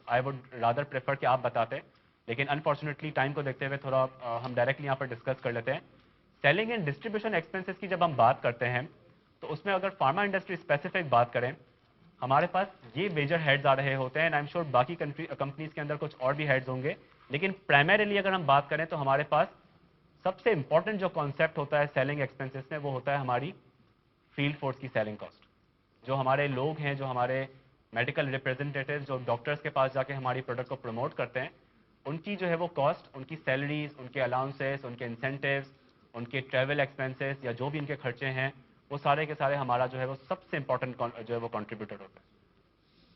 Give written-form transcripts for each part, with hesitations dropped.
I would rather prefer कि आप बताते, लेकिन अनफॉर्चुनेटली टाइम को देखते हुए थोड़ा हम डायरेक्टली यहाँ पर डिस्कस कर लेते हैं। सेलिंग एंड डिस्ट्रीब्यूशन एक्सपेंसेस की जब हम बात करते हैं तो उसमें अगर फार्मा इंडस्ट्री स्पेसिफिक बात करें, हमारे पास ये मेजर हेड्स आ रहे होते हैं, एंड आई एम श्योर बाकी कंपनीज के अंदर कुछ और भी हेड्स होंगे, लेकिन प्राइमरीली अगर हम बात करें तो हमारे पास सबसे इंपॉर्टेंट जो कॉन्सेप्ट होता है सेलिंग एक्सपेंसेस में, वो होता है हमारी फील्ड फोर्स की सेलिंग कॉस्ट। जो हमारे लोग हैं, जो हमारे मेडिकल रिप्रेजेंटेटिव जो डॉक्टर्स के पास जाके हमारी प्रोडक्ट को प्रमोट करते हैं, उनकी जो है वो कॉस्ट, उनकी सैलरीज, उनके अलाउंसेस, उनके इंसेंटिव्स, उनके ट्रैवल एक्सपेंसेस या जो भी उनके खर्चे हैं, वो सारे के सारे हमारा जो है वो सबसे इंपॉर्टेंट जो है वो कंट्रीब्यूटर होता है।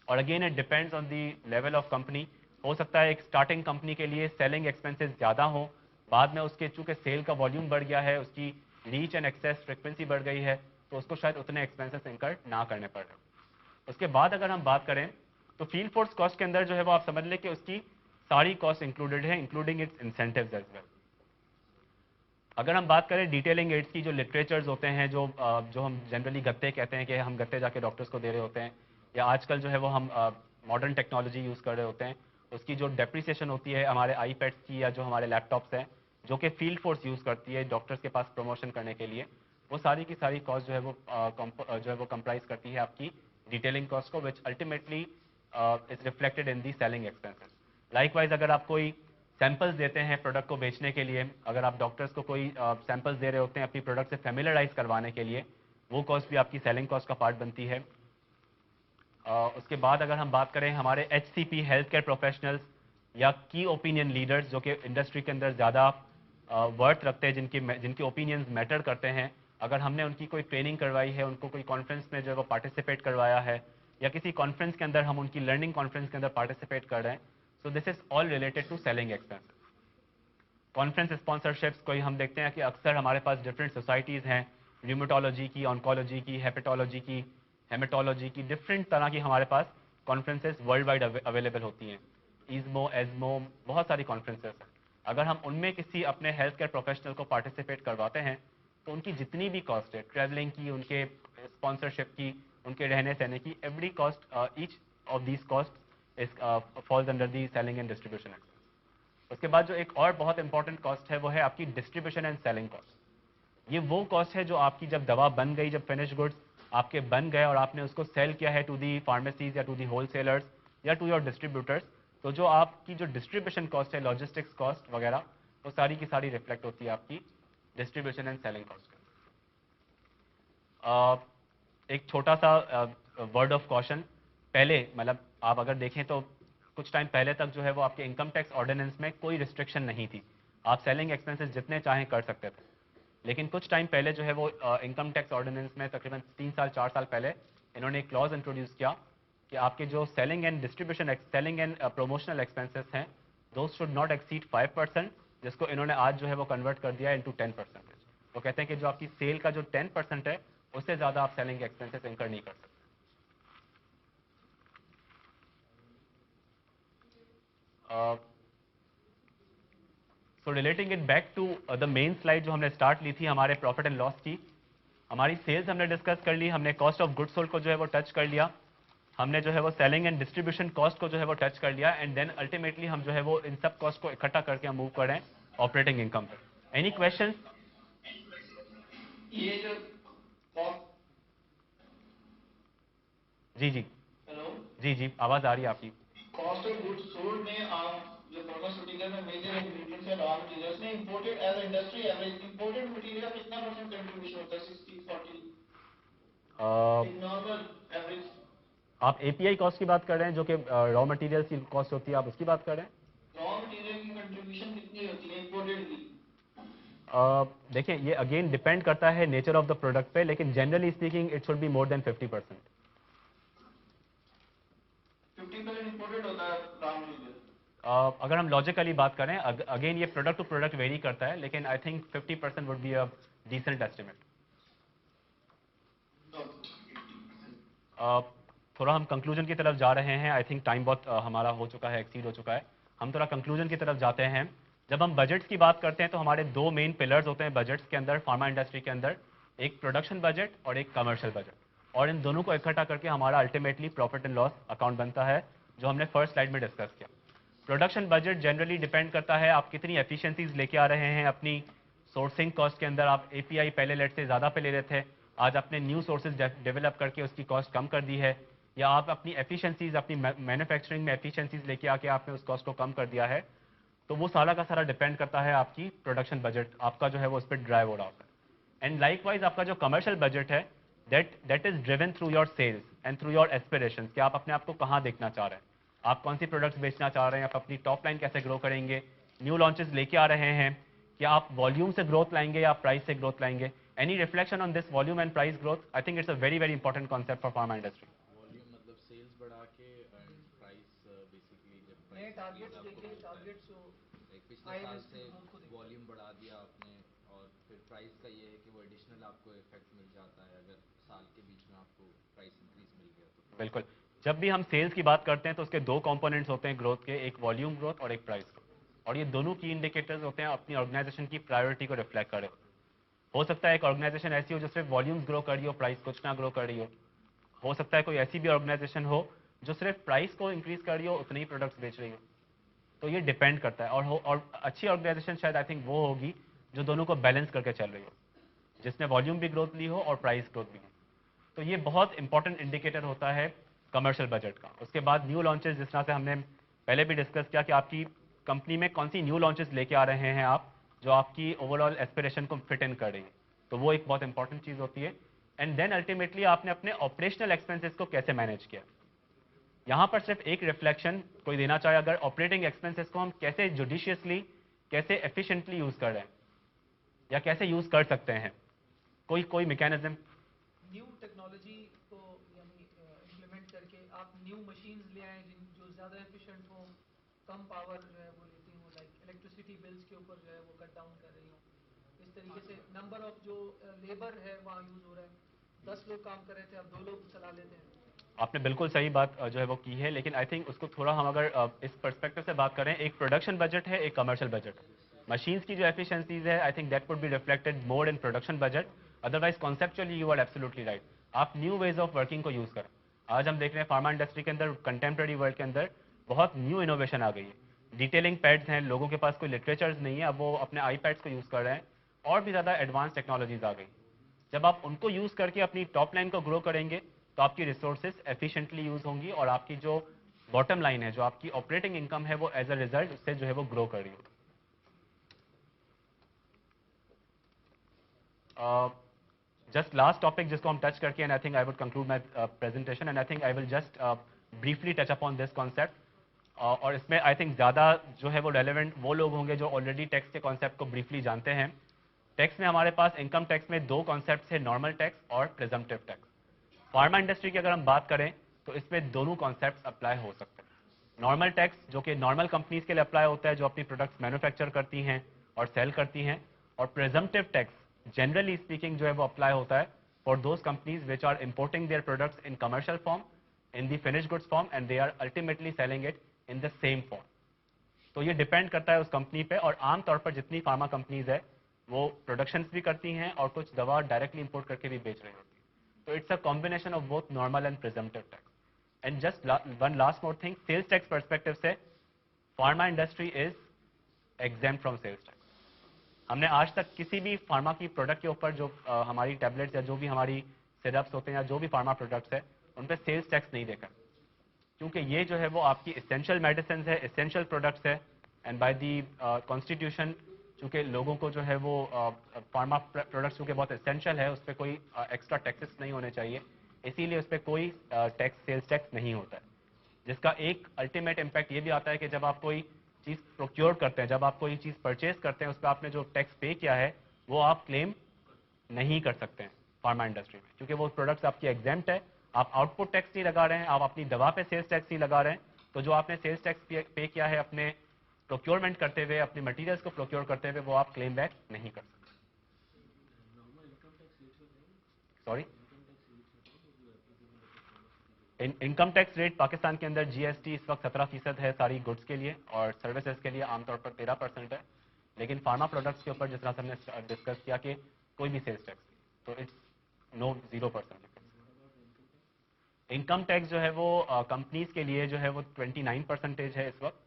और again it depends on the level of company. हो सकता है एक स्टार्टिंग कंपनी के लिए सेलिंग एक्सपेंसेस ज़्यादा हो, बाद में उसके चूंकि सेल का वॉल्यूम बढ़ गया है, उसकी रीच एंड एक्सेस फ्रिक्वेंसी बढ़ गई है, तो उसको शायद उतने एक्सपेंसेस इंकर ना करने पड़ रहे। उसके बाद अगर हम बात करें तो फील्ड फोर्स कॉस्ट के अंदर जो है वो आप समझ लें कि उसकी सारी कॉस्ट इंक्लूडेड है, including its incentives as well. अगर हम बात करें डिटेलिंग एड्स की, जो लिटरेचर्स होते हैं, जो हम जनरली गत्ते कहते हैं कि हम गत्ते जाके डॉक्टर्स को दे रहे होते हैं, या आजकल जो है वो हम मॉडर्न टेक्नोलॉजी यूज़ कर रहे होते हैं, उसकी जो डेप्रिसिएशन होती है हमारे आईपैड्स की या जो हमारे लैपटॉप्स हैं, जो कि फील्ड फोर्स यूज़ करती है डॉक्टर्स के पास प्रमोशन करने के लिए, वो सारी की सारी कॉस्ट जो है वो जो है वो कंप्राइज करती है आपकी डिटेलिंग कॉस्ट को, which ultimately is reflected in the selling expenses. Likewise अगर आप कोई सैंपल्स देते हैं प्रोडक्ट को बेचने के लिए, अगर आप डॉक्टर्स को कोई सैंपल्स दे रहे होते हैं अपनी प्रोडक्ट से फेमिलराइज करवाने के लिए, वो कॉस्ट भी आपकी सेलिंग कॉस्ट का पार्ट बनती है। उसके बाद अगर हम बात करें हमारे HCP हेल्थ केयर प्रोफेशनल्स या की ओपिनियन लीडर्स जो कि इंडस्ट्री के अंदर ज़्यादा वर्थ रखते हैं, जिनके ओपिनियंस मैटर करते हैं, अगर हमने उनकी कोई ट्रेनिंग करवाई है, उनको कोई कॉन्फ्रेंस में जो है वो पार्टिसिपेट करवाया है, या किसी कॉन्फ्रेंस के अंदर हम उनकी लर्निंग कॉन्फ्रेंस के अंदर पार्टिसिपेट कर रहे हैं, so this is all related to selling expenses. Conference sponsorships कोई हम देखते हैं कि अक्सर हमारे पास डिफरेंट सोसाइटीज़ हैं, र्यूमेटोलॉजी की, ऑन्कोलॉजी की, हेपेटोलॉजी की, हेमेटोलॉजी की, डिफरेंट तरह की हमारे पास कॉन्फ्रेंसेस वर्ल्ड वाइड अवेलेबल होती हैं। ईजमो, एजमो, बहुत सारी कॉन्फ्रेंसेस हैं। अगर हम उनमें किसी अपने हेल्थ केयर प्रोफेशनल को पार्टिसिपेट करवाते हैं, तो उनकी जितनी भी कॉस्ट है, ट्रैवलिंग की, उनके स्पॉन्सरशिप की, उनके रहने सहने की, every cost, each of these cost is falls under the selling and distribution expense. उसके बाद जो एक और बहुत इंपॉर्टेंट कॉस्ट है वो है आपकी डिस्ट्रीब्यूशन एंड सेलिंग कॉस्ट। ये वो कॉस्ट है जो आपकी जब दवा बन गई, जब फिनिश गुड्स आपके बन गए और आपने उसको सेल किया है टू दी फार्मेसीज या टू दी होलसेलर्स या टू योर डिस्ट्रीब्यूटर्स, तो जो आपकी जो डिस्ट्रीब्यूशन कॉस्ट है, लॉजिस्टिक्स कॉस्ट वगैरह, वो सारी की सारी रिफ्लेक्ट होती है आपकी डिस्ट्रीब्यूशन एंड सेलिंग कॉस्ट। एक छोटा सा वर्ड ऑफ कॉशन, पहले मतलब आप अगर देखें तो कुछ टाइम पहले तक जो है वो आपके इनकम टैक्स ऑर्डिनेंस में कोई रिस्ट्रिक्शन नहीं थी, आप सेलिंग एक्सपेंसेस जितने चाहें कर सकते थे। लेकिन कुछ टाइम पहले जो है वो इनकम टैक्स ऑर्डिनेंस में तकरीबन 3 साल 4 साल पहले इन्होंने एक क्लॉज इंट्रोड्यूस किया कि आपके जो selling and distribution, selling and promotional expenses हैं, दोज शुड नॉट एक्सीड 5%, जिसको इन्होंने आज जो है वो कन्वर्ट कर दिया इंटू 10%। वो कहते हैं कि जो आपकी सेल का जो 10% है, उससे ज़्यादा आप सेलिंग एक्सपेंसेस इंकर नहीं कर सकते। So relating it back to the main slide जो हमने स्टार्ट ली थी हमारे प्रॉफिट एंड लॉस की, हमारी सेल्स हमने डिस्कस कर ली, हमने कॉस्ट ऑफ गुड्स सोल्ड को जो है वो टच कर लिया, हमने जो है वो सेलिंग एंड डिस्ट्रीब्यूशन कॉस्ट को जो है वो टच कर लिया, एंड देन अल्टीमेटली हम जो है वो इन सब कॉस्ट को इकट्ठा करके हम मूव कर रहे हैं ऑपरेटिंग इनकम पर। Any question? ये जो जी जी। हेलो, जी जी, आवाज़ आ रही है आपकी। कॉस्ट ऑफ गुड्स सोल्ड में आप जो फार्मास्यूटिकल में मेजर इंग्रेडिएंट्स है रॉ मटेरियल्स में imported as industry average imported material कितना परसेंट कंट्रीब्यूशन होता है? 60-40 इन नॉर्मल एवरेज। आप एपीआई कॉस्ट की बात कर रहे हैं, जो कि रॉ मटेरियल्स की कॉस्ट होती है, आप उसकी बात कर रहे हैं? रॉ मटेरियल की कंट्रीब्यूशन कितनी होती है इंपोर्टेड की? देखिए, ये अगेन डिपेंड करता है नेचर ऑफ द प्रोडक्ट पे, लेकिन generally speaking it should be more than 50%। 50% imported होता है रॉ मटेरियल। अगर हम लॉजिकली बात करें, अगेन ये प्रोडक्ट टू प्रोडक्ट वेरी करता है, लेकिन I think 50% would be a decent estimate. थोड़ा हम कंक्लूजन की तरफ जा रहे हैं, आई थिंक टाइम बहुत हमारा हो चुका है, एक्सीड हो चुका है, हम थोड़ा कंक्लूजन की तरफ जाते हैं। जब हम बजट्स की बात करते हैं तो हमारे दो मेन पिलर्स होते हैं बजट्स के अंदर, फार्मा इंडस्ट्री के अंदर, एक प्रोडक्शन बजट और एक कमर्शियल बजट, और इन दोनों को इकट्ठा करके हमारा ultimately profit and loss account बनता है, जो हमने फर्स्ट स्लाइड में डिस्कस किया। प्रोडक्शन बजट जनरली डिपेंड करता है आप कितनी एफिशिएंसीज लेके आ रहे हैं अपनी सोर्सिंग कॉस्ट के अंदर। आप एपीआई पहले लेट से ज़्यादा पे ले रहे थे, आज आपने न्यू सोर्सेज डेवलप करके उसकी कॉस्ट कम कर दी है, या आप अपनी एफिशिएंसीज अपनी मैन्युफैक्चरिंग में एफिशिएंसीज लेके आके आपने उस कॉस्ट को कम कर दिया है। तो वो सारा का सारा डिपेंड करता है आपकी प्रोडक्शन बजट आपका जो है वो उस पर ड्राइव हो रहा होता है। एंड लाइकवाइज आपका जो कमर्शियल बजट है that is driven through your sales and through your aspirations कि आप अपने आप को कहाँ देखना चाह रहे हैं, आप कौन सी प्रोडक्ट्स बेचना चाह रहे हैं, आप अपनी टॉप लाइन कैसे ग्रो करेंगे, न्यू लॉन्चेस लेके आ रहे हैं, क्या आप वॉल्यूम से ग्रोथ लाएंगे या प्राइस से ग्रोथ लाएंगे। Any reflection on this volume and price growth, I think it's a very very important concept for pharma industry. Volume मतलब सेल्स बढ़ा के एंड प्राइस बेसिकली जब नए प्राइस टारगेट्स लेके टारगेट्स जो लाइक पिछले हाई साल रिस्क से ग्रोथ को देखते वॉल्यूम बढ़ा दिया आपने और फिर प्राइस का ये है कि वो एडिशनल आपको इफेक्ट मिल जाता है अगर साल के बीच में आपको प्राइस इंक्रीज मिल गया तो। बिल्कुल, जब भी हम सेल्स की बात करते हैं तो उसके दो कंपोनेंट्स होते हैं ग्रोथ के, एक वॉल्यूम ग्रोथ और एक प्राइस ग्रोथ, और ये दोनों की इंडिकेटर्स होते हैं अपनी ऑर्गेनाइजेशन की प्रायोरिटी को रिफ्लेक्ट करे। हो सकता है एक ऑर्गेनाइजेशन ऐसी हो जो सिर्फ वॉल्यूम्स ग्रो कर रही हो, प्राइस कुछ ना ग्रो कर रही हो सकता है कोई ऐसी भी ऑर्गेनाइजेशन हो जो सिर्फ प्राइस को इंक्रीज कर रही हो, उतने ही प्रोडक्ट्स बेच रही हो। तो ये डिपेंड करता है, और अच्छी ऑर्गेनाइजेशन शायद आई थिंक वो होगी जो दोनों को बैलेंस करके चल रही हो, जिसने वॉल्यूम भी ग्रोथ ली हो और प्राइस ग्रोथ भी ली। तो ये बहुत इंपॉर्टेंट इंडिकेटर होता है कमर्शियल बजट का। उसके बाद न्यू लॉन्चेस, जिस तरह से हमने पहले भी डिस्कस किया कि आपकी कंपनी में कौन सी न्यू लॉन्चेस लेके आ रहे हैं आप, जो आपकी ओवरऑल एस्पिरेशन को फिट इन कर रही है, तो वो एक बहुत इंपॉर्टेंट चीज़ होती है। एंड देन अल्टीमेटली आपने अपने ऑपरेशनल एक्सपेंसेस को कैसे मैनेज किया। यहाँ पर सिर्फ एक रिफ्लेक्शन कोई देना चाहे, अगर ऑपरेटिंग एक्सपेंसेस को हम कैसे जुडिशियसली, कैसे एफिशिएंटली यूज कर रहे हैं या कैसे यूज कर सकते हैं, कोई मैकेनिज्म। न्यू टेक्नोलॉजी को यानी इम्प्लीमेंट करके आप न्यू मशीन्स ले आए जिन जो ज़्यादा एफिशिएंट हो, कम पावर जो है वो लेती हो, लाइक इलेक्ट्रिसिटी बिल्स के ऊपर जो है वो कट डाउन कर रही हो। इस तरीके से नंबर ऑफ जो लेबर है वहाँ यूज़ हो रहा है, 10 लोग काम कर रहे थे अब 2 लोग चला लेते हैं। आपने बिल्कुल सही बात जो है वो की है, लेकिन आई थिंक उसको थोड़ा हम अगर इस पर्सपेक्टिव से बात करें, एक प्रोडक्शन बजट है, एक कमर्शियल बजट। मशीन्स की जो एफिशिएंसीज है I think that would be reflected more in production budget. Otherwise conceptually you are absolutely right, आप न्यू वेज ऑफ वर्किंग को यूज करें। आज हम देख रहे हैं फार्मा इंडस्ट्री के अंदर, कंटेम्प्रेरी वर्ल्ड के अंदर बहुत न्यू इनोवेशन आ गई है। डिटेलिंग पैड्स हैं, लोगों के पास कोई लिटरेचर्स नहीं है, अब वो अपने आई पैड्स को यूज़ कर रहे हैं, और भी ज़्यादा एडवांस टेक्नोलॉजीज आ गई। जब आप उनको यूज़ करके अपनी टॉप लाइन को ग्रो करेंगे तो आपकी रिसोर्सेज एफिशिएंटली यूज़ होंगी, और आपकी जो बॉटम लाइन है, जो आपकी ऑपरेटिंग इनकम है, वो एज अ रिजल्ट उससे जो है वो ग्रो कर रही होगी। जस्ट लास्ट टॉपिक जिसको हम टच करके, and I think I would conclude my presentation, and I think I will just briefly touch upon this concept. और इसमें आई थिंक ज़्यादा जो है वो रेलेवेंट वो लोग होंगे जो ऑलरेडी टैक्स के कॉन्सेप्ट को ब्रीफली जानते हैं। टैक्स में हमारे पास इनकम टैक्स में दो कॉन्सेप्ट है, नॉर्मल टैक्स और प्रिजम्पटिव टैक्स। फार्मा इंडस्ट्री की अगर हम बात करें तो इसमें दोनों कॉन्सेप्ट अप्लाई हो सकते हैं। नॉर्मल टैक्स जो कि नॉर्मल कंपनीज के लिए अप्लाई होता है, जो अपनी प्रोडक्ट्स मैन्युफैक्चर करती हैं और सेल करती हैं, और प्रिजम्पटिव टैक्स जनरली स्पीकिंग जो है वो अप्लाई होता है for those companies which are importing their products in commercial form, in the finish goods form, and they are ultimately selling it in the same form. तो ये depend करता है उस कंपनी पे, और आमतौर पर जितनी फार्मा कंपनीज है वो प्रोडक्शंस भी करती हैं और कुछ दवा डायरेक्टली इंपोर्ट करके भी बेच रही होती है। So it's a combination of both normal and presumptive tax. And just one last more thing, sales tax perspective से pharma industry is exempt from sales tax. हमने आज तक किसी भी फार्मा की प्रोडक्ट के ऊपर जो हमारी टैबलेट्स या जो भी हमारी सिरप्स होते हैं या जो भी फार्मा प्रोडक्ट्स है उन पर सेल्स टैक्स नहीं देखा, क्योंकि ये जो है वो आपकी इसेंशियल मेडिसिन है, इसेंशियल प्रोडक्ट्स है, एंड बाय दी कॉन्स्टिट्यूशन चूँकि लोगों को जो है वो फार्मा प्रोडक्ट्स चूँकि बहुत इसेंशियल है, उस पर कोई एक्स्ट्रा टैक्सेस नहीं होने चाहिए, इसीलिए उस पर कोई टैक्स, सेल्स टैक्स नहीं होता है। जिसका एक अल्टीमेट इम्पैक्ट ये भी आता है कि जब आप कोई चीज़ प्रोक्योर करते हैं, जब आप कोई चीज़ परचेज करते हैं, उस पर आपने जो टैक्स पे किया है वो आप क्लेम नहीं कर सकते हैं फार्मा इंडस्ट्री में, क्योंकि वो प्रोडक्ट्स आपकी एग्जेम्प्ट है। आप आउटपुट टैक्स नहीं लगा रहे हैं, आप अपनी दवा पे सेल्स टैक्स नहीं लगा रहे हैं, तो जो आपने सेल्स टैक्स पे किया है अपने प्रोक्योरमेंट करते हुए, अपने मटेरियल्स को प्रोक्योर करते हुए, वो आप क्लेम बैक नहीं कर सकते। Sorry, income tax rate Pakistan के अंदर जीएसटी इस वक्त 17% है सारी गुड्स के लिए, और सर्विसेज के लिए आमतौर पर 13% है, लेकिन फार्मा प्रोडक्ट्स के ऊपर जिस तरह से हमने डिस्कस किया कि कोई भी सेल्स टैक्स, तो इट्स नो 0%। इनकम टैक्स जो है वो कंपनीज के लिए जो है वो 29% है इस वक्त,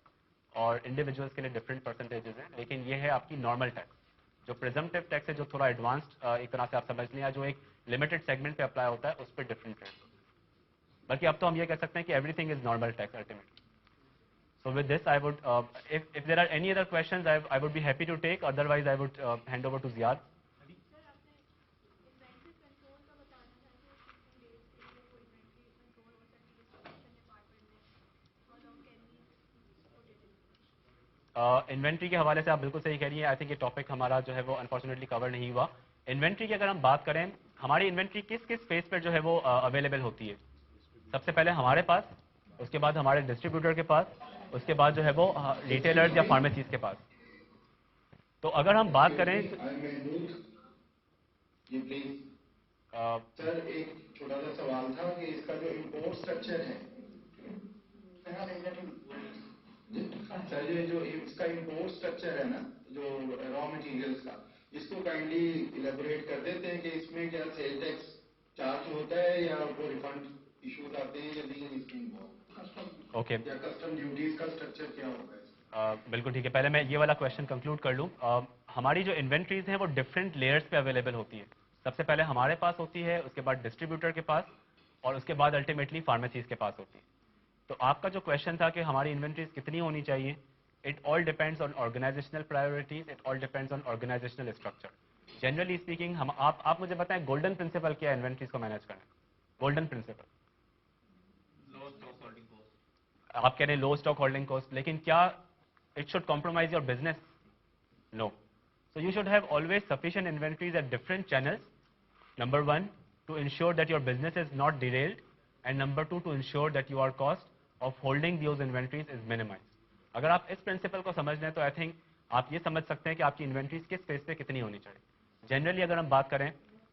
और इंडिविजुअल्स के लिए डिफरेंट परसेंटेजेस हैं, लेकिन ये है आपकी नॉर्मल टैक्स। जो प्रिजम्पटिव टैक्स है जो थोड़ा एडवांस्ड एक तरह से आप समझ लें, या जो एक लिमिटेड सेगमेंट पे अप्लाई होता है उस पर डिफरेंट रेट होता है। बल्कि अब तो हम ये कह सकते हैं कि everything is normal tax ultimately. So with this, I would, if there are any other questions, I would be happy to take. Otherwise, I would hand over to Ziad. Sir आपने इन्वेंट्री कंट्रोल का बताना था कि कितनी देर के लिए वो inventory control हो सकती है डिस्ट्रीब्यूशन डिपार्टमेंट में, how long can we put it in? Inventory के हवाले से आप बिल्कुल सही कह रही हैं। आई थिंक ये टॉपिक हमारा जो है वो अनफॉर्चुनेटली कवर नहीं हुआ। इन्वेंट्री की अगर हम बात करें, हमारी इन्वेंट्री किस किस फेज पर जो है वो अवेलेबल होती है? सबसे पहले हमारे पास, उसके बाद हमारे डिस्ट्रीब्यूटर के पास, उसके बाद जो है वो रिटेलर्स या फार्मेसीज के पास। तो अगर हम बात करें जी प्लीज। सर एक छोटा सा सवाल था कि इसका जो इंपोर्ट स्ट्रक्चर है सर, ये जो इसका इंपोर्ट स्ट्रक्चर है ना, जो रॉ मटेरियल्स का, इसको काइंडली इलेबोरेट कर देते हैं कि इसमें क्या सेल टैक्स चार्ज होता है या वो रिफंड इश्यूज आते हैं या नहीं, इसमें ओके या कस्टम ड्यूटीज का स्ट्रक्चर क्या होगा? बिल्कुल ठीक है। पहले मैं ये वाला क्वेश्चन कंक्लूड कर लूँ। हमारी जो इन्वेंट्रीज हैं वो डिफरेंट लेयर्स पे अवेलेबल होती है। सबसे पहले हमारे पास होती है, उसके बाद डिस्ट्रीब्यूटर के पास, और उसके बाद अल्टीमेटली फार्मेसीज के पास होती है। तो आपका जो क्वेश्चन था कि हमारी इन्वेंट्रीज कितनी होनी चाहिए, it all depends on organizational priorities, it all depends on organizational structure. Generally speaking हम आप मुझे बताएं गोल्डन प्रिंसिपल क्या है इन्वेंट्रीज को मैनेज करने? गोल्डन प्रिंसिपल आप कह रहे हैं लो स्टॉक होल्डिंग कॉस्ट, लेकिन क्या it should compromise your business? No. So you should have always sufficient inventories at different channels. Number one, to ensure that your business is not derailed, and number two, to ensure that your cost of holding those inventories is minimized. अगर आप इस principal को समझ लें तो I think आप ये समझ सकते हैं कि आपकी इन्वेंट्रीज किस फेज पे कितनी होनी चाहिए। जनरली अगर हम बात करें,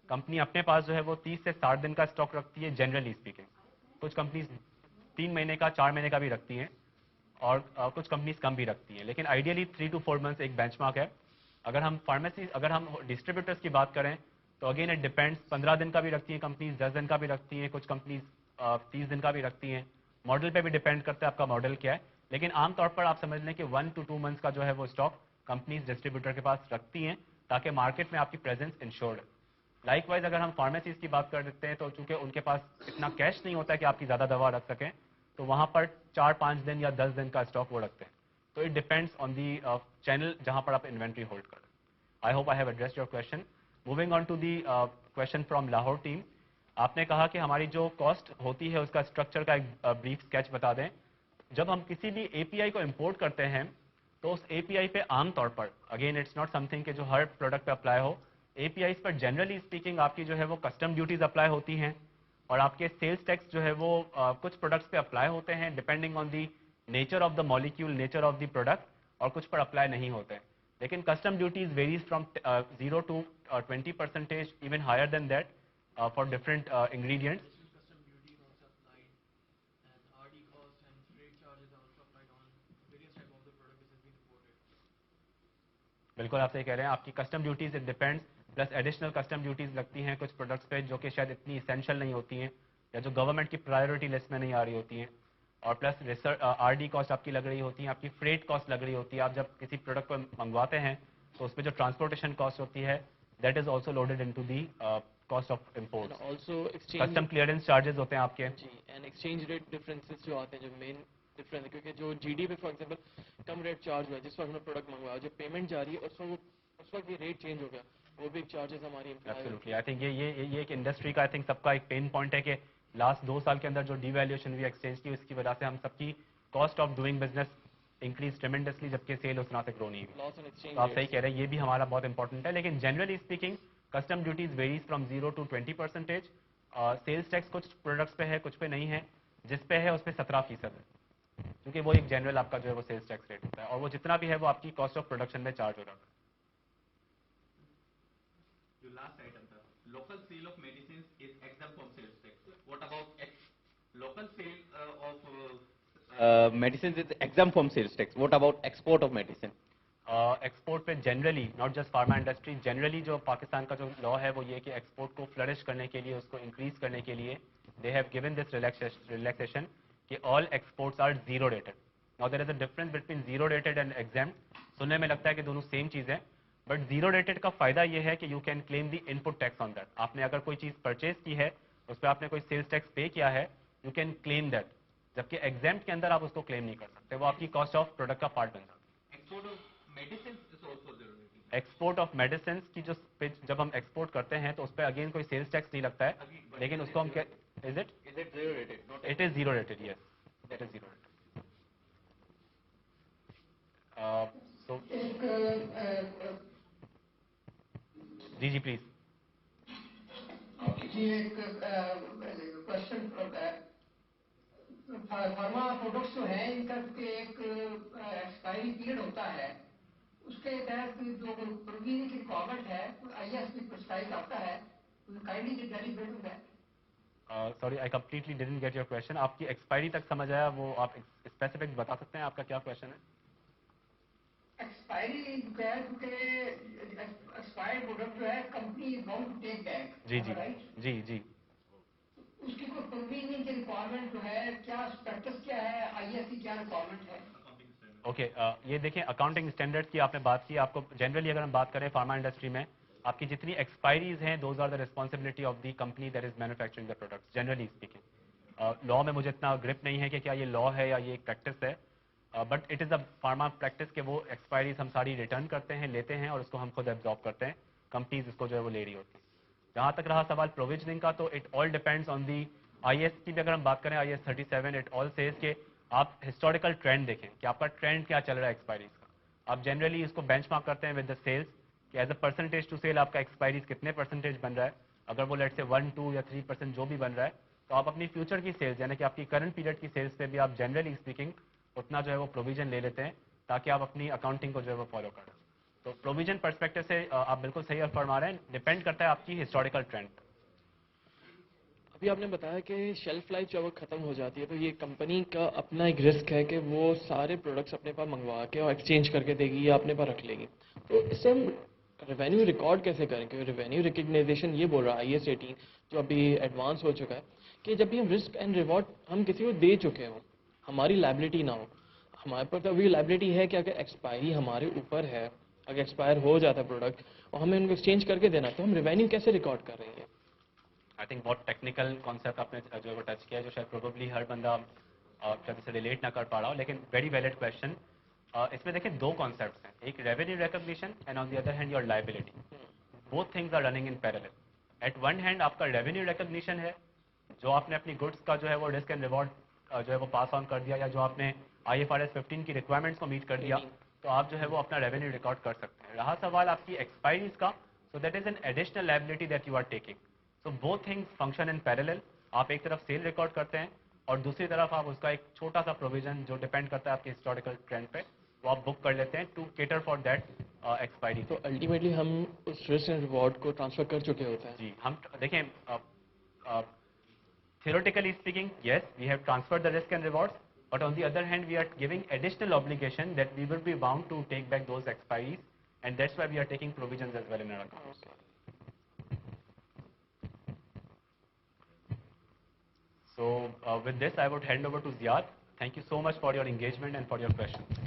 कंपनी अपने पास जो है वो 30 से 60 दिन का स्टॉक रखती है जनरली स्पीकिंग। कुछ कंपनीज 3 महीने का, 4 महीने का भी रखती हैं, और कुछ कंपनीज कम भी रखती हैं, लेकिन आइडियली 3 to 4 मंथ्स एक बेंचमार्क है। अगर हम डिस्ट्रीब्यूटर्स की बात करें तो अगेन इट डिपेंड्स, 15 दिन का भी रखती हैं कंपनीज, 10 दिन का भी रखती हैं, कुछ कंपनीज 30 दिन का भी रखती हैं। मॉडल पे भी डिपेंड करता है आपका मॉडल क्या है, लेकिन आमतौर पर आप समझ लें कि 1 to 2 मंथ्स का जो है वो स्टॉक कंपनीज डिस्ट्रीब्यूटर के पास रखती हैं, ताकि मार्केट में आपकी प्रेजेंस इंश्योर्ड है। लाइकवाइज अगर हम फार्मेसीज की बात कर देते हैं तो चूंकि उनके पास इतना कैश नहीं होता है कि आपकी ज़्यादा दवा रख सकें, तो वहाँ पर 4-5 दिन या 10 दिन का स्टॉक वो रखते हैं। तो it depends on the channel जहाँ पर आप इन्वेंट्री होल्ड कर रहे हैं। I hope I have addressed your question. Moving on to the question from Lahore team, आपने कहा कि हमारी जो कॉस्ट होती है उसका स्ट्रक्चर का एक ब्रीफ स्केच बता दें। जब हम किसी भी एपीआई को इंपोर्ट करते हैं तो उस एपीआई पे आमतौर पर, अगेन इट्स नॉट समथिंग कि जो हर प्रोडक्ट पे अप्लाई हो, एपीआई पर जनरली स्पीकिंग आपकी जो है वो कस्टम ड्यूटीज अप्लाई होती हैं, और आपके सेल्स टैक्स जो है वो कुछ प्रोडक्ट्स पे अप्लाई होते हैं depending on the nature of the molecule, nature of the product, और कुछ पर अप्लाई नहीं होते हैं। लेकिन custom duties varies from 0 to 20%, even higher than that for different ingredients. Custom duties also applied, and RD cost and freight charges are also applied on various type of the product which has been imported. बिल्कुल आप सही कह रहे हैं, आपकी custom duties it depends, plus additional custom duties लगती हैं कुछ प्रोडक्ट्स पे जो कि शायद इतनी इसेंशियल नहीं होती हैं, या जो गवर्नमेंट की प्रायोरिटी लिस्ट में नहीं आ रही होती हैं, और प्लस आरडी कॉस्ट आपकी लग रही होती है, आपकी फ्रेट कॉस्ट लग रही होती है। आप जब किसी प्रोडक्ट को मंगवाते हैं तो उसमें जो ट्रांसपोर्टेशन कॉस्ट होती है, that is also loaded into the cost of import. Also exchange custom clearance charges होते हैं आपके जी, एंड एक्सचेंज रेट डिफरेंसेस जो आते हैं, जो मेन डिफरेंस है, क्योंकि जो जीडी पे for example come rate charge हुआ है जिस वक्त हमने प्रोडक्ट मंगवाया, जो पेमेंट जा रही है उस वक्त ये रेट चेंज हो गया, वो भी चार्जेस हमारी एब्सोल्युटली। आई थिंक ये एक इंडस्ट्री का आई थिंक सबका एक पेन पॉइंट है कि लास्ट 2 साल के अंदर जो डिवैल्यूएशन हुई एक्सचेंज की, उसकी वजह से हम सबकी cost of doing business increase tremendously, जबकि सेल उस तरह से ग्रो नहीं हुई। Loss and exchange. तो आप सही कह रहे हैं, ये भी हमारा बहुत इंपॉर्टेंट है। लेकिन generally speaking custom duties varies from 0 to 20%। Sales tax कुछ प्रोडक्ट्स पे है, कुछ पे नहीं है, जिस पे है उस पे 17% है, क्योंकि वो एक जनरल आपका जो है वो सेल्स टैक्स रेट होता है, और वो जितना भी है वो आपकी कॉस्ट ऑफ प्रोडक्शन में चार्ज हो रहा है। The last item, sir. Local sale of medicines is exempt from sales tax. What about local sale of medicines is exempt from sales tax. What about export of medicine? Export पे generally, not just pharma industry, generally जो पाकिस्तान का जो law है वो ये कि export को flourish करने के लिए, उसको इंक्रीज करने के लिए they have given this relaxation कि all exports are zero rated. Now there is a difference between zero rated and exempt. सुनने में लगता है कि दोनों सेम चीज़ है, बट जीरो रेटेड का फायदा ये है कि you can claim the input tax on that. आपने अगर कोई चीज़ परचेज की है, उस पर आपने कोई सेल्स टैक्स पे किया है, यू कैन क्लेम दैट. जबकि एग्जाम्प्ट के अंदर आप उसको क्लेम नहीं कर सकते, वो आपकी कॉस्ट ऑफ प्रोडक्ट का पार्ट बन जाता है. Export of medicines is also zero rating. Export of medicine की जो जब हम एक्सपोर्ट करते हैं तो उस पर अगेन कोई सेल्स टैक्स नहीं लगता है, लेकिन उसको हम क्या, is it zero rated? Not it is zero rated. Yes, it is zero rated. So जी जी प्लीज. जी एक क्वेश्चन, फार्मा प्रोडक्ट्स जो हैं इनका एक एक्सपायरी पीरियड होता है, उसके तहत जो प्रोविजन की रिक्वायरमेंट है आईएस में प्रिस्क्राइब आता है, काइंडली डेलीब्रेट होता है. Sorry I completely didn't get your question. आपकी एक्सपायरी तक समझ आया, वो आप स्पेसिफिक बता सकते हैं आपका क्या क्वेश्चन है? एक्सपायरी जो है, क्योंकि एक्सपायर्ड प्रोडक्ट जो है company is bound to take back. जी जी जी जी. उसकी कोई प्रोविजन की रिक्वायरमेंट जो है, क्या स्टेटस क्या है, आईएस की क्या रिक्वायरमेंट है? ओके, ये देखें अकाउंटिंग स्टैंडर्ड्स की आपने बात की. आपको जनरली अगर हम बात करें फार्मा इंडस्ट्री में, आपकी जितनी एक्सपायरीज हैं those are the responsibility of the company that is manufacturing the products, generally speaking. Law में मुझे इतना ग्रिप नहीं है कि क्या ये लॉ है या ये एक प्रैक्टिस है, but it is a pharma practice के वो एक्सपायरीज हम सारी रिटर्न करते हैं, लेते हैं और उसको हम खुद एब्जॉर्ब करते हैं. कंपनीज इसको जो है वो ले रही होती है. जहाँ तक रहा सवाल प्रोविजनिंग का, तो it all depends on the IS की भी अगर हम बात करें, IAS 37 इट ऑल सेज कि आप हिस्टोरिकल ट्रेंड देखें कि आपका ट्रेंड क्या चल रहा है एक्सपायरीज का. आप जनरली इसको बेंचमार्क करते हैं विद द सेल्स कि as a percentage to sale आपका एक्सपायरीज कितने परसेंटेज बन रहा है. अगर वो लेट से 1, 2 या 3% जो भी बन रहा है, तो आप अपनी फ्यूचर की सेल्स यानी कि आपकी करंट पीरियड की सेल्स पे भी आप जनरली स्पीकिंग उतना जो है वो प्रोविजन ले लेते हैं, ताकि आप अपनी अकाउंटिंग को जो है वो फॉलो करें. तो प्रोविजन पर्सपेक्टिव से आप बिल्कुल सही फरमा रहे हैं, डिपेंड करता है आपकी हिस्टोरिकल ट्रेंड. अभी आपने बताया कि शेल्फ लाइफ जब वो खत्म हो जाती है तो ये कंपनी का अपना एक रिस्क है कि वो सारे प्रोडक्ट्स अपने पास मंगवा के और एक्सचेंज करके देगी या अपने पास रख लेगी. तो इससे हम रेवेन्यू रिकॉर्ड कैसे करें? क्योंकि रेवेन्यू रिकग्नाइजेशन ये बोल रहा है IAS 18 जो अभी एडवांस हो चुका है कि जब भी हम रिस्क एंड रिवॉर्ड हम किसी को दे चुके हों, हमारी लाइबिलिटी ना हो, हमारे पर तो अभी लाइबिलिटी है कि अगर एक्सपायरी हमारे ऊपर है, अगर एक्सपायर हो जाता है प्रोडक्ट और हमें उनको एक्सचेंज करके देना, तो हम रेवेन्यू कैसे रिकॉर्ड कर रहे हैं? आई थिंक बहुत टेक्निकल कॉन्सेप्ट आपने जो है वो टच किया है, जो शायद प्रोबेबली हर बंदा शायद इसे रिलेट ना कर पा रहा हो, लेकिन वेरी वैलिड क्वेश्चन. इसमें देखिए दो कॉन्सेप्ट्स हैं, एक revenue recognition and on the other hand your liability. Both things are running in parallel. At one hand आपका रेवेन्यू रिकॉग्निशन है, जो आपने अपनी गुड्स का जो है वो रिस्क एंड रिवॉर्ड जो है वो पास ऑन कर दिया, या जो आपने IFRS 15 की रिक्वायरमेंट्स को मीट कर दिया, तो आप जो है वो अपना रेवेन्यू रिकॉर्ड कर सकते हैं. रहा सवाल आपकी एक्सपायरीज का, so that is an additional liability that you are taking. So both things function in parallel. आप एक तरफ सेल रिकॉर्ड करते हैं और दूसरी तरफ आप उसका एक छोटा सा प्रोविजन जो डिपेंड करता है आपके हिस्टोरिकल ट्रेंड पे, वो आप बुक कर लेते हैं to cater for that expiry. तो अल्टीमेटली हम उस रिस्क एंड रिवॉर्ड को ट्रांसफर कर चुके होते हैं. जी, हम देखें theoretically speaking, yes, we have transferred the risk and rewards, but on the other hand, we are giving additional obligation that we will be bound to take back those expiries, and that's why we are taking provisions as well in our accounts. So with this, I would hand over to Ziad. Thank you so much for your engagement and for your questions.